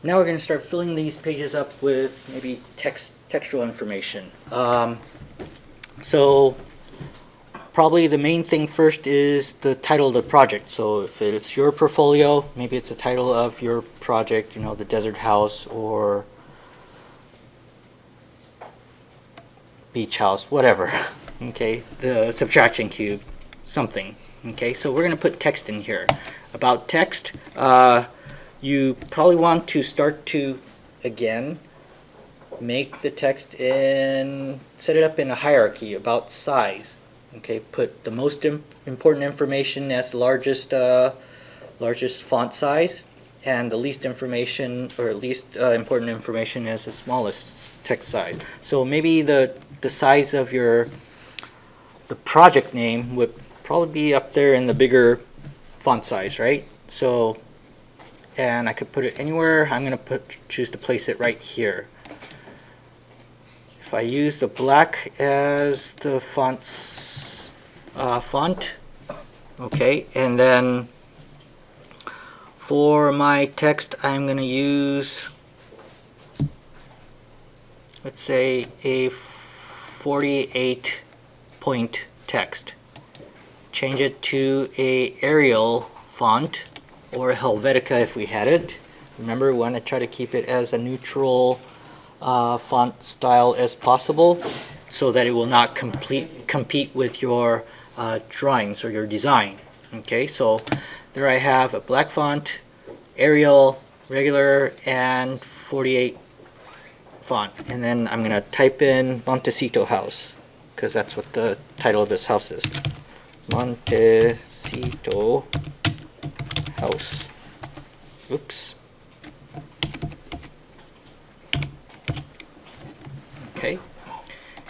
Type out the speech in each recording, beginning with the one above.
Now we're going to start filling these pages up with maybe textual information. So probably the main thing first is the title of the project. So if it's your portfolio, maybe it's the title of your project, you know, the desert house or beach house, whatever. Okay, the subtraction cube, something. Okay, so we're going to put text in here. About text, you probably want to start to, again, make the text set it up in a hierarchy about size. Okay, put the most important information as largest font size, and the least information or least important information as the smallest text size. So maybe the size of the project name would probably be up there in the bigger font size, right? So, and I could put it anywhere. I'm going to choose to place it right here. If I use the black as the font, okay, and then for my text, I'm going to use, let's say, a 48 point text. Change it to a Arial font or a Helvetica if we had it. Remember, we want to try to keep it as a neutral font style as possible so that it will not compete with your drawings or your design. Okay, so there I have a black font, Arial, regular, and 48 font. And then I'm going to type in Montecito House, because that's what the title of this house is. Montecito House. Oops. Okay.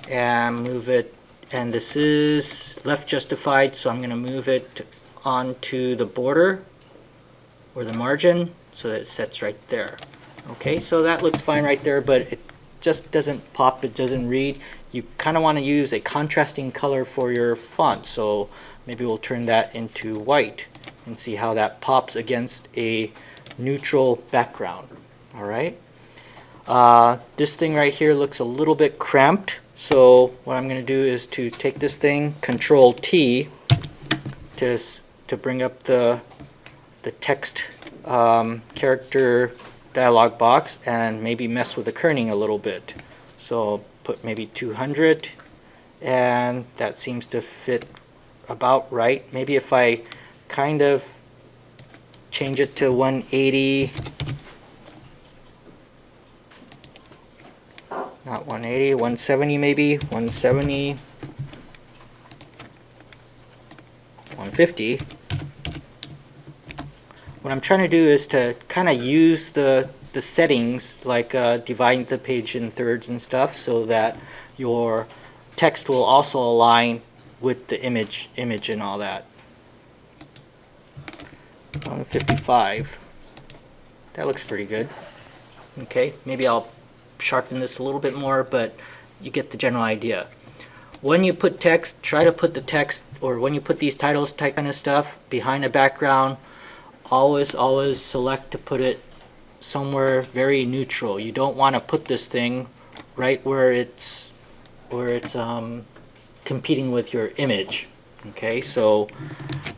And move it, and this is left justified, so I'm going to move it onto the border or the margin so that it sets right there. Okay, so that looks fine right there, but it just doesn't pop, it doesn't read. You kind of want to use a contrasting color for your font, so maybe we'll turn that into white and see how that pops against a neutral background. Alright, this thing right here looks a little bit cramped, so what I'm going to do is to take this thing, Control T, to bring up the text character dialog box and maybe mess with the kerning a little bit. So put maybe 200, and that seems to fit about right. Maybe if I kind of change it to 180, not 180, 170 maybe, 170, 150. What I'm trying to do is to kind of use the settings, like dividing the page in thirds and stuff, so that your text will also align with the image and all that. 155. That looks pretty good. Okay, maybe I'll sharpen this a little bit more, but you get the general idea. When you put text, try to put the text, or when you put these titles type kind of stuff behind a background, always select to put it somewhere very neutral. You don't want to put this thing right where it's competing with your image. Okay, so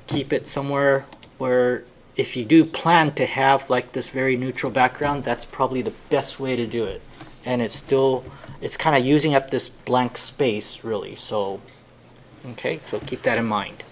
keep it somewhere where, if you do plan to have like this very neutral background, that's probably the best way to do it. And it's kind of using up this blank space really. So okay, so keep that in mind.